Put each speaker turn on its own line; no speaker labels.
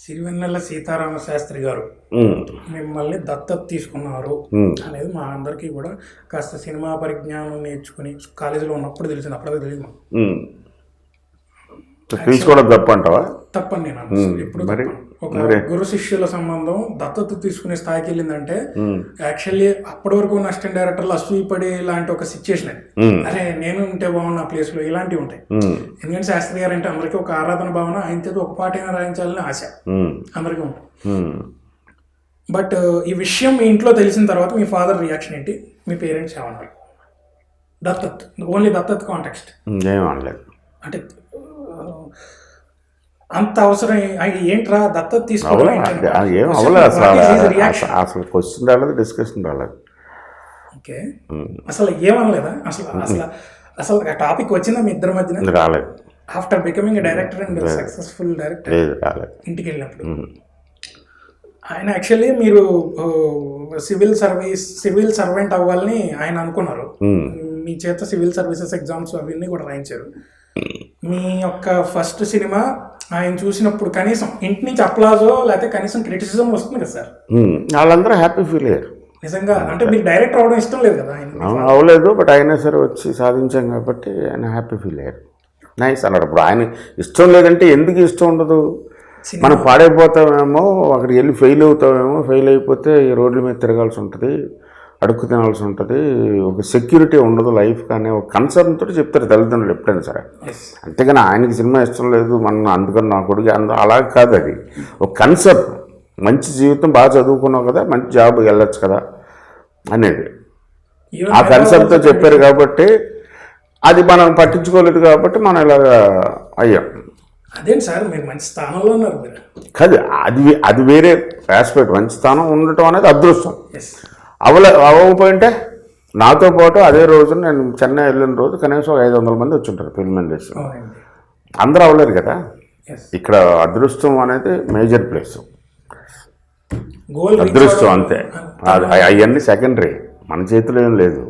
సిరివెన్నెల సీతారామ శాస్త్రి గారు మిమ్మల్ని దత్తత తీసుకున్నారు అనేది మా అందరికీ కూడా కాస్త సినిమా పరిజ్ఞానం నేర్చుకుని కాలేజీలో ఉన్నప్పుడు తెలిసింది, అప్పటికే తెలియదు మాకు.
తీసుకోవడం తప్పంటావా?
తప్పని నేను ఎప్పుడు ఒక గురు శిష్యుల సంబంధం దత్తత తీసుకునే స్థాయికి వెళ్ళిందంటే యాక్చువల్లీ అప్పటి వరకు ఉన్న అసిస్టెంట్ డైరెక్టర్లు అసూయపడే లాంటి ఒక సిచ్యుయేషన్ అది. అరే నేను ఉంటే బాగున్నా ప్లేస్ లో ఇలాంటివి ఉంటాయి. ఎందుకంటే శాస్త్రి గారు అంటే అందరికీ ఒక ఆరాధన భావన, ఆయన ఒక పాట అయినా రాయించాలని ఆశ అందరికీ ఉంటుంది. బట్ ఈ విషయం మీ ఇంట్లో తెలిసిన తర్వాత మీ ఫాదర్ రియాక్షన్ ఏంటి, మీ పేరెంట్స్ ఏమన్నారు? దత్తత్ ఓన్లీ దత్తత్ కాంటెక్స్ట్ అంటే అంత అవసరం ఏంట్రా దత్తత తీసుకోవడం?
ఏం అవ్వలేదు అసలు క్వశ్చన్ రాలేదు, డిస్కషన్ రాలేదు.
ఓకే, అసలు ఏమనలేదా? అసలు అసలు అసలు టాపిక్ వచ్చిందా మీ ఇద్దరి మధ్యన?
రాలేదు.
After becoming director and successful director ఇంటికి వెళ్ళినప్పుడు ఆయన యాక్చువల్లీ మీరు సివిల్ సర్వెంట్ అవ్వాలని ఆయన అనుకున్నారు. మీ చేత సివిల్ సర్వీసెస్ ఎగ్జామ్స్ అవన్నీ కూడా రాయించారు. మీ యొక్క ఫస్ట్ సినిమా ఆయన చూసినప్పుడు కనీసం ఇంటి నుంచి అప్లాజో లేకపోతే కనీసం క్రిటిసిజం వస్తుంది కదా సార్?
వాళ్ళందరూ హ్యాపీ ఫీల్ అయ్యారు
నిజంగా. అంటే మీకు డైరెక్టర్ అవడం ఇష్టం లేదు కదా ఆయన?
అవ్వలేదు, బట్ అయినా సరే వచ్చి సాధించాం కాబట్టి ఆయన హ్యాపీ ఫీల్ అయ్యారు. నైస్ అన్నాడు. ఇప్పుడు ఆయన ఇష్టం లేదంటే ఎందుకు ఇష్టం ఉండదు? మనం పాడైపోతామేమో, అక్కడికి వెళ్ళి ఫెయిల్ అవుతామేమో, ఫెయిల్ అయిపోతే ఈ రోడ్ల మీద తిరగాల్సి ఉంటుంది, అడుక్కు తినాల్సి ఉంటుంది, ఒక సెక్యూరిటీ ఉండదు లైఫ్ కానీ ఒక కన్సర్న్తో చెప్తారు తల్లిదండ్రులు ఎప్పుడైనా సరే. అంతేగాని ఆయనకి సినిమా ఇష్టం లేదు మన అందుకని నా కొడుకు అలా కాదు. అది ఒక కన్సెప్ట్, మంచి జీవితం, బాగా చదువుకున్నావు కదా, మంచి జాబ్ వెళ్ళొచ్చు కదా అనేది ఆ కన్సెప్ట్తో చెప్పారు కాబట్టి అది మనం పట్టించుకోలేదు కాబట్టి మనం ఇలాగ అయ్యాం.
అదేంటి సార్ మీరు మంచి స్థానంలో ఉన్నారు మీరు?
కాదు, అది వేరే ఆస్పెక్ట్. మంచి స్థానం ఉండటం అనేది అదృష్టం. అవ్వకపోయింటే నాతో పాటు అదే రోజు నేను చెన్నై వెళ్ళిన రోజు కనీసం 500 మంది వచ్చి ఉంటారు ఫిల్మ్ ఇండస్ట్రీ. అందరూ అవ్వలేరు కదా. ఇక్కడ అదృష్టం అనేది మేజర్ ప్లేస్. అదృష్టం అంతే, అవన్నీ సెకండరీ, మన చేతిలో ఏం లేదు.